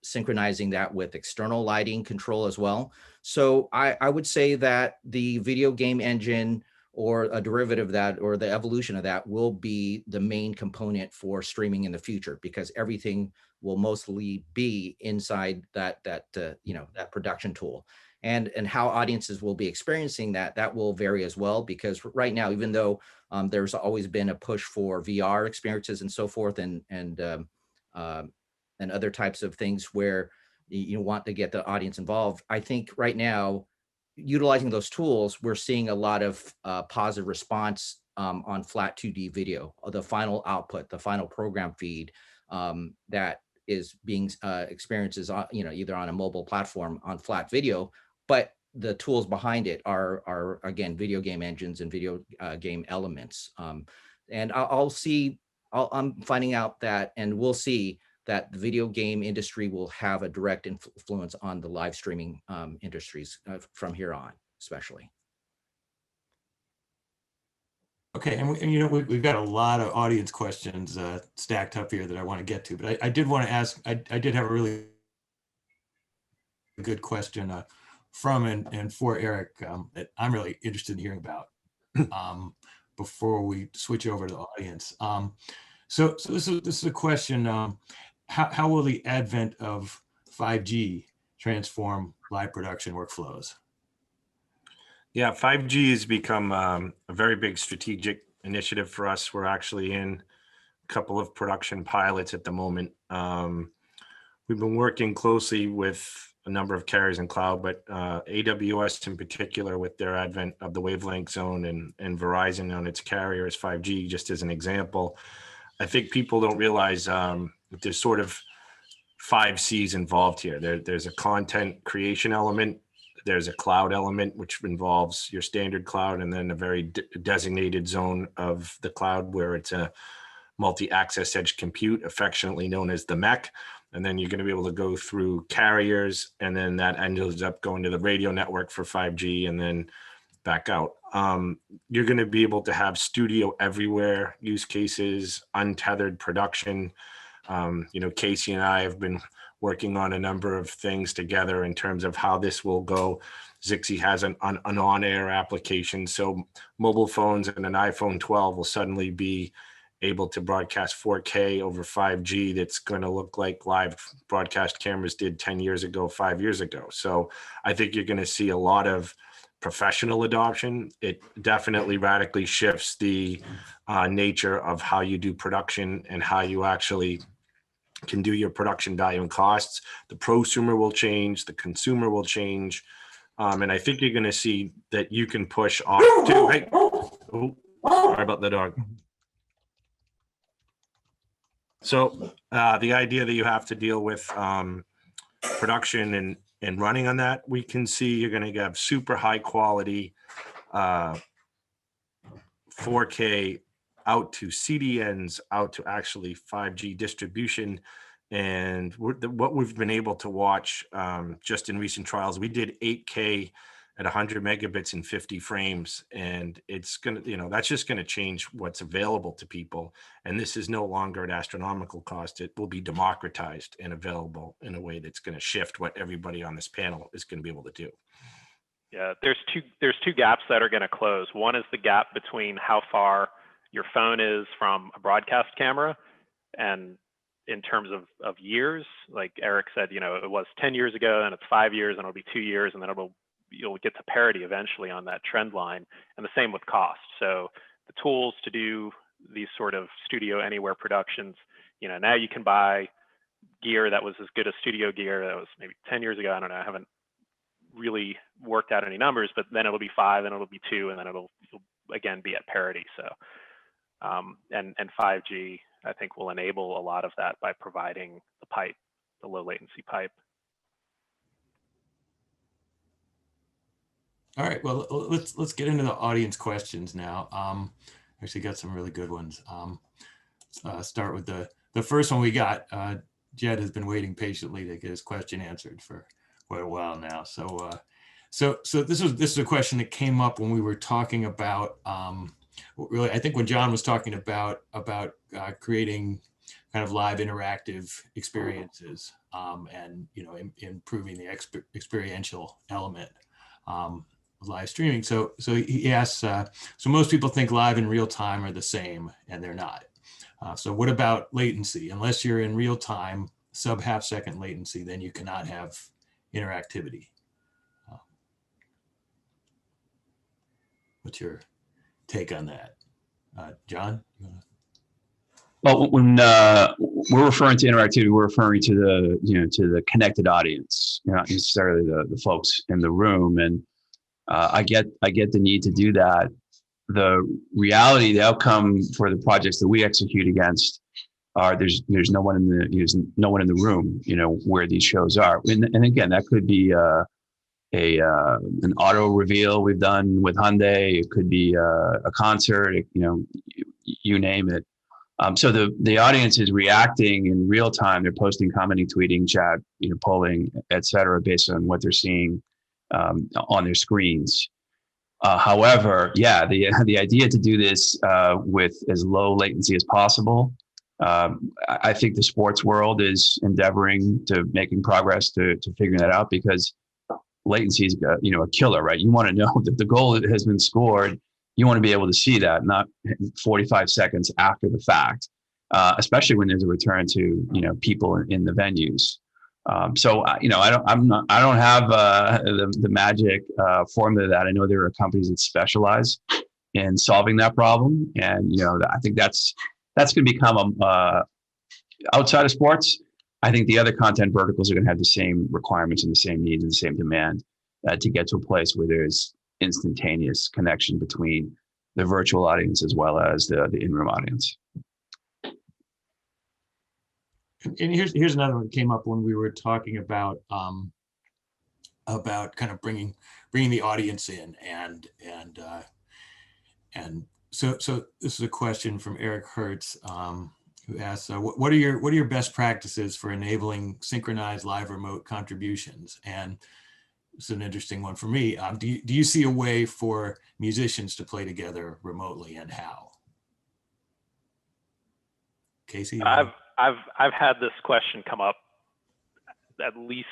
synchronizing that with external lighting control as well. So I would say that the video game engine, or a derivative of that, or the evolution of that, will be the main component for streaming in the future, because everything will mostly be inside that production tool. And how audiences will be experiencing that will vary as well, because right now, even though there's always been a push for VR experiences and so forth, and other types of things where you want to get the audience involved, I think right now, utilizing those tools, we're seeing a lot of positive response on flat 2D video, the final output, the final program feed that is being experiences on, either on a mobile platform on flat video, but the tools behind it are again, video game engines and video game elements. And I'm finding out that, and we'll see that the video game industry will have a direct influence on the live streaming industries from here on, especially. Okay, and we've got a lot of audience questions stacked up here that I want to get to, but I did want to ask, I did have a really good question from and for Eric that I'm really interested in hearing about before we switch over to the audience. So this is a question. how will the advent of 5G transform live production workflows? Yeah, 5G has become a very big strategic initiative for us. We're actually in a couple of production pilots at the moment. We've been working closely with a number of carriers in cloud, but AWS in particular with their advent of the wavelength zone and Verizon on its carriers 5G, just as an example. I think people don't realize there's sort of 5 C's involved here. There's a content creation element, there's a cloud element, which involves your standard cloud, and then a very designated zone of the cloud where it's a multi-access edge compute, affectionately known as the MEC. And then you're going to be able to go through carriers, and then that ends up going to the radio network for 5G and then back out. You're going to be able to have studio everywhere use cases, untethered production. Casey and I have been working on a number of things together in terms of how this will go. Zixi has an on-air application, so mobile phones and an iPhone 12 will suddenly be able to broadcast 4K over 5G. That's going to look like live broadcast cameras did 10 years ago, 5 years ago. So I think you're going to see a lot of professional adoption. It definitely radically shifts the nature of how you do production and how you actually can do your production value and costs. The prosumer will change, the consumer will change. And I think you're going to see that you can push off to, hey, oh, sorry about the dog. So the idea that you have to deal with production and running on that, we can see you're going to have super high quality 4K out to CDNs, out to actually 5G distribution. And what we've been able to watch just in recent trials, we did 8K at 100 megabits in 50 frames, and it's going to, that's just going to change what's available to people. And this is no longer an astronomical cost. It will be democratized and available in a way that's going to shift what everybody on this panel is going to be able to do. Yeah, there's two gaps that are going to close. One is the gap between how far your phone is from a broadcast camera, and in terms of years, like Eric said, it was 10 years ago, and it's 5 years, and it'll be 2 years, and then you'll get to parity eventually on that trend line. And the same with cost. So the tools to do these sort of studio anywhere productions, now you can buy gear that was as good as studio gear that was maybe 10 years ago. I don't know. I haven't really worked out any numbers, but then it'll be 5, then it'll be 2, and then you'll again be at parity. So, and 5G, I think, will enable a lot of that by providing the pipe, the low latency pipe. All right, well, let's get into the audience questions now. Actually got some really good ones. Start with the first one we got. Jed has been waiting patiently to get his question answered for quite a while now. So this is a question that came up when we were talking about really, I think when John was talking about creating kind of live interactive experiences and improving the experiential element. Live streaming. So he asks, so most people think live and real time are the same, and they're not. So what about latency? Unless you're in real time, sub half second latency, then you cannot have interactivity. What's your take on that? John? Well, when we're referring to interactivity, we're referring to the connected audience, not necessarily the folks in the room. And I get the need to do that. The reality, the outcome for the projects that we execute against are there's no one in the room, where these shows are. And again, that could be an auto reveal we've done with Hyundai. It could be a concert, you name it. So the audience is reacting in real time. They're posting, commenting, tweeting, chat, polling, et cetera, based on what they're seeing on their screens. However, the idea to do this with as low latency as possible. I think the sports world is endeavoring to making progress to figuring that out, because latency is a killer, right? You want to know that the goal has been scored. You want to be able to see that, not 45 seconds after the fact. especially when there's a return to, people in the venues. I don't have the magic formula that I know there are companies that specialize in solving that problem. And, I think that's going to become outside of sports. I think the other content verticals are going to have the same requirements and the same needs and the same demand to get to a place where there's instantaneous connection between the virtual audience as well as the in-room audience. And here's another one that came up when we were talking about kind of bringing the audience in, and so this is a question from Eric Hertz, who asks, what are your best practices for enabling synchronized live remote contributions? And it's an interesting one for me. Do you see a way for musicians to play together remotely, and how? Casey? I've had this question come up at least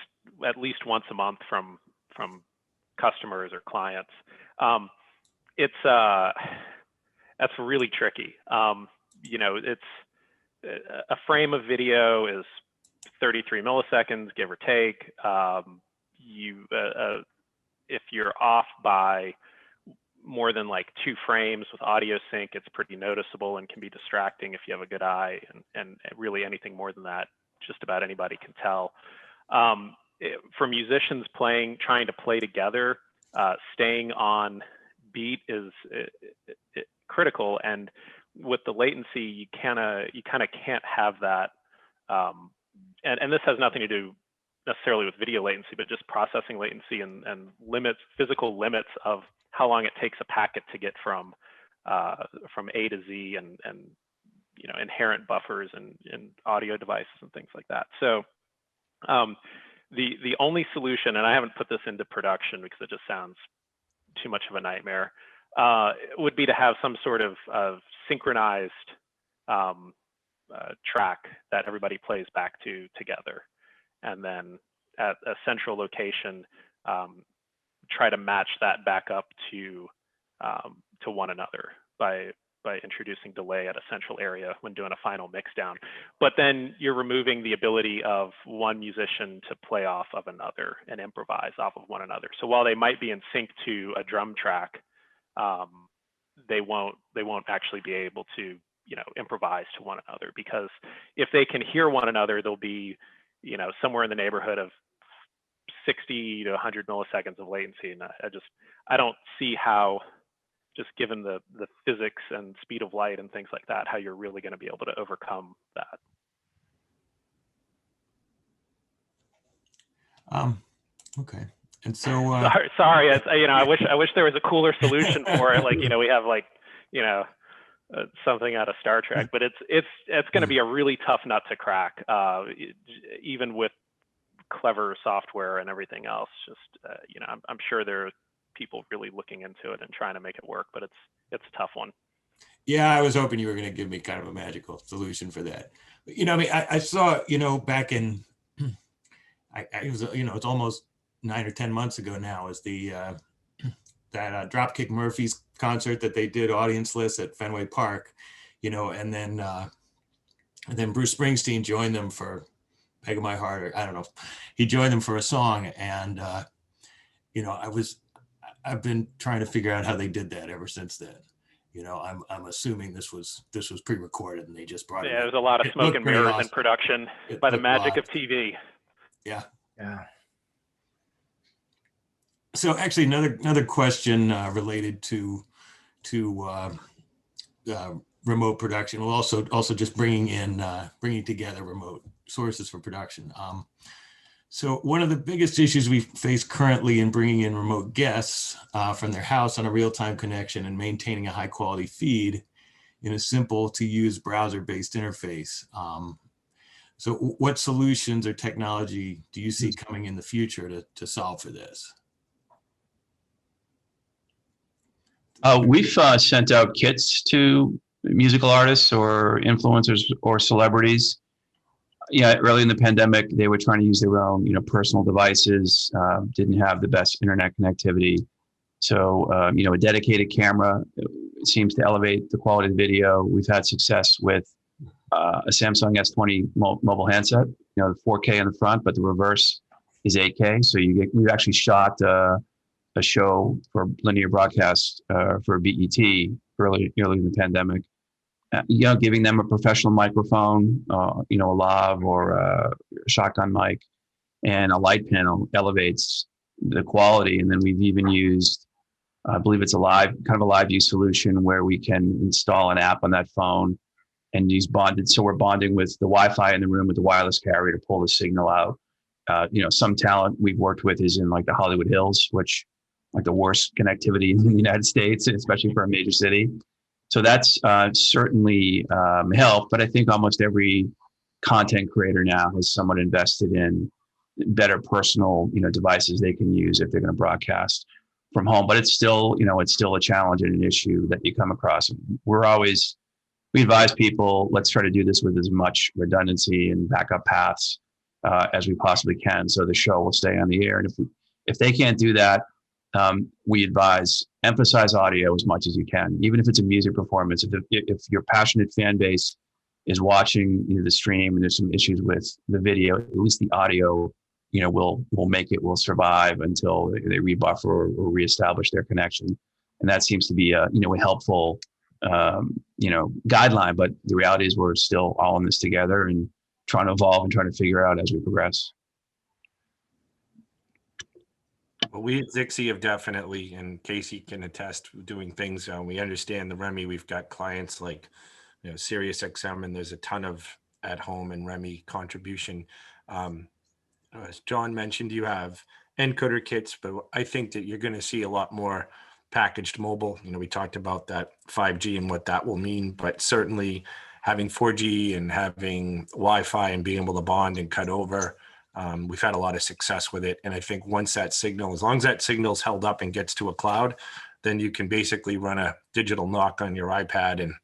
once a month from customers or clients. That's really tricky. It's a frame of video is 33 milliseconds, give or take. If you're off by more than like 2 frames with audio sync, it's pretty noticeable and can be distracting if you have a good eye, and really anything more than that, just about anybody can tell. For musicians trying to play together, staying on beat is critical, and with the latency, you kind of can't have that. And this has nothing to do necessarily with video latency, but just processing latency and physical limits of how long it takes a packet to get from A to Z, and inherent buffers and audio devices and things like that. So the only solution, and I haven't put this into production because it just sounds too much of a nightmare, would be to have some sort of synchronized track that everybody plays back to together, and then at a central location, try to match that back up to one another by introducing delay at a central area when doing a final mix down. But then you're removing the ability of one musician to play off of another and improvise off of one another. So while they might be in sync to a drum track, they won't actually be able to improvise to one another, because if they can hear one another, they'll be somewhere in the neighborhood of 60 to 100 milliseconds of latency, and I don't see how, just given the physics and speed of light and things like that, how you're really going to be able to overcome that. Okay. And so sorry, I wish there was a cooler solution for it. Like, we have something out of Star Trek, but it's going to be a really tough nut to crack, even with clever software and everything else. Just I'm sure there are people really looking into it and trying to make it work, but it's a tough one. Yeah, I was hoping you were going to give me kind of a magical solution for that. But, I saw, back in, it was, it's almost 9 or 10 months ago now, is that Dropkick Murphys concert that they did audience-less at Fenway Park, and then Bruce Springsteen joined them for Peg of My Heart, or I don't know, he joined them for a song, and I've been trying to figure out how they did that ever since then. I'm assuming this was pre-recorded and they just brought it. Yeah, there's a lot of smoke and mirrors in production by the magic of TV. Yeah. Yeah. So actually, another question related to remote production. We'll also just bringing together remote sources for production. So one of the biggest issues we face currently in bringing in remote guests from their house on a real-time connection and maintaining a high-quality feed in a simple-to-use browser-based interface. So what solutions or technology do you see coming in the future to solve for this? We've sent out kits to musical artists or influencers or celebrities. Yeah, early in the pandemic, they were trying to use their own, personal devices, didn't have the best internet connectivity. So, a dedicated camera seems to elevate the quality of the video. We've had success with a Samsung S20 mobile handset, 4K in the front, but the reverse is 8K. So we actually shot a show for linear broadcast for BET early in the pandemic. Giving them a professional microphone, a lav or a shotgun mic, and a light panel elevates the quality. And then we've even used, I believe it's a live view solution where we can install an app on that phone and use bonded. So we're bonding with the Wi-Fi in the room with the wireless carrier to pull the signal out. Some talent we've worked with is in like the Hollywood Hills, which like the worst connectivity in the United States, especially for a major city. So that's certainly helped. But I think almost every content creator now has somewhat invested in better personal, devices they can use if they're going to broadcast from home. But it's still a challenge and an issue that you come across. We advise people, let's try to do this with as much redundancy and backup paths as we possibly can, so the show will stay on the air. And if they can't do that, we advise emphasize audio as much as you can, even if it's a music performance. If your passionate fan base is watching the stream and there's some issues with the video, at least the audio, will survive until they rebuffer or reestablish their connection. And that seems to be a helpful guideline. But the reality is we're still all in this together and trying to evolve and trying to figure out as we progress. Well, we at Zixi have definitely, and Casey can attest, doing things. We understand the REMI. We've got clients like, Sirius XM, and there's a ton of at home and REMI contribution. As John mentioned, you have encoder kits, but I think that you're going to see a lot more packaged mobile. We talked about that 5G and what that will mean, but certainly having 4G and having Wi-Fi and being able to bond and cut over. We've had a lot of success with it. And I think once that signal, as long as that signal is held up and gets to a cloud, then you can basically run a digital knock on your iPad. And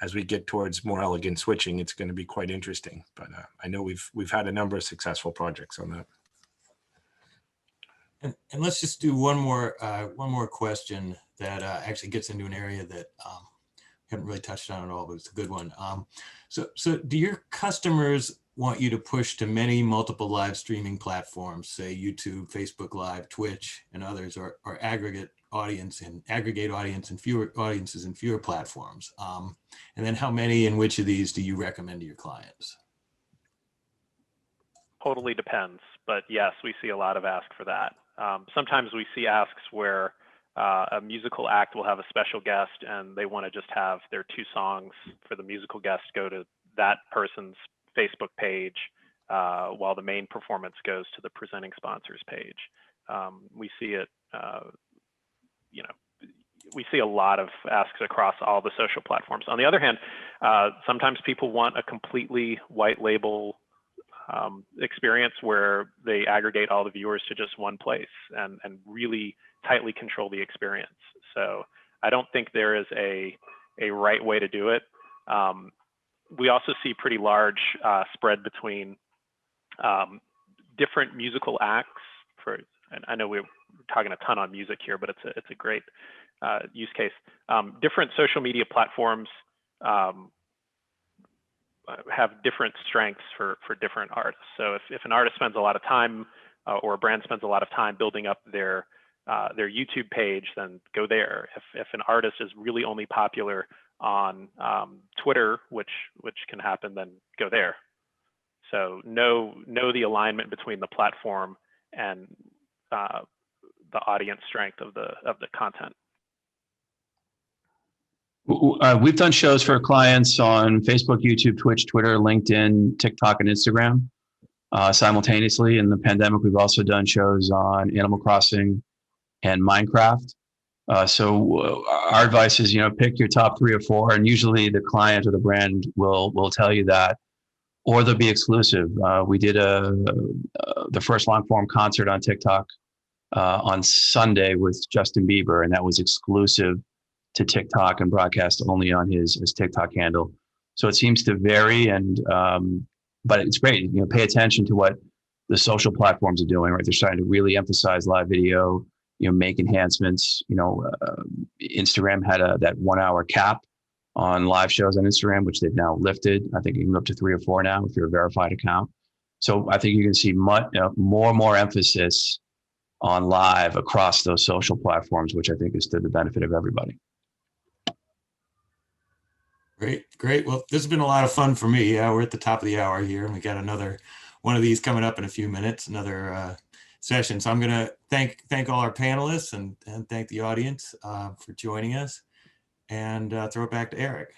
as we get towards more elegant switching, it's going to be quite interesting. But I know we've had a number of successful projects on that. And let's just do one more question that actually gets into an area that haven't really touched on at all, but it's a good one. So do your customers want you to push to multiple live streaming platforms, say YouTube, Facebook Live, Twitch, and others, or aggregate audience and fewer audiences and fewer platforms? And then how many and which of these do you recommend to your clients? Totally depends, but yes, we see a lot of ask for that. Sometimes we see asks where a musical act will have a special guest and they want to just have their 2 songs for the musical guest go to that person's Facebook page while the main performance goes to the presenting sponsors page. We see it, we see a lot of asks across all the social platforms. On the other hand, sometimes people want a completely white label experience where they aggregate all the viewers to just one place and really tightly control the experience. So I don't think there is a right way to do it. We also see pretty large spread between different musical acts. And I know we're talking a ton on music here, but it's a great use case. Different social media platforms have different strengths for different artists. So if an artist spends a lot of time or a brand spends a lot of time building up their YouTube page, then go there. If an artist is really only popular on Twitter, which can happen, then go there. So know the alignment between the platform and the audience strength of the content. We've done shows for clients on Facebook, YouTube, Twitch, Twitter, LinkedIn, TikTok, and Instagram simultaneously. In the pandemic, we've also done shows on Animal Crossing and Minecraft. So our advice is, pick your top 3 or 4, and usually the client or the brand will tell you that, or they'll be exclusive. We did the first long form concert on TikTok on Sunday with Justin Bieber, and that was exclusive to TikTok and broadcast only on his TikTok handle. So it seems to vary, but it's great. Pay attention to what the social platforms are doing. Right, they're starting to really emphasize live video. Make enhancements. Instagram had that 1 hour cap on live shows on Instagram, which they've now lifted. I think you can go up to 3 or 4 now if you're a verified account. So I think you can see more and more emphasis on live across those social platforms, which I think is to the benefit of everybody. Great, great. Well, this has been a lot of fun for me. We're at the top of the hour here, and we got another one of these coming up in a few minutes, another session. So I'm going to thank all our panelists and thank the audience for joining us, and throw it back to Eric.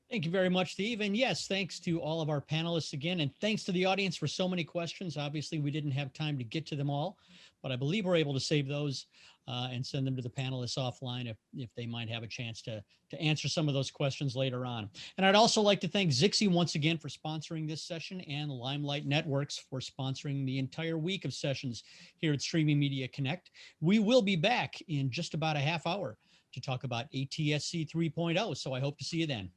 Thank you very much, Steve. And yes, thanks to all of our panelists again. And thanks to the audience for so many questions. Obviously, we didn't have time to get to them all, but I believe we're able to save those and send them to the panelists offline if they might have a chance to answer some of those questions later on. And I'd also like to thank Zixi once again for sponsoring this session, and Limelight Networks for sponsoring the entire week of sessions here at Streaming Media Connect. We will be back in just about a half hour to talk about ATSC 3.0. So I hope to see you then.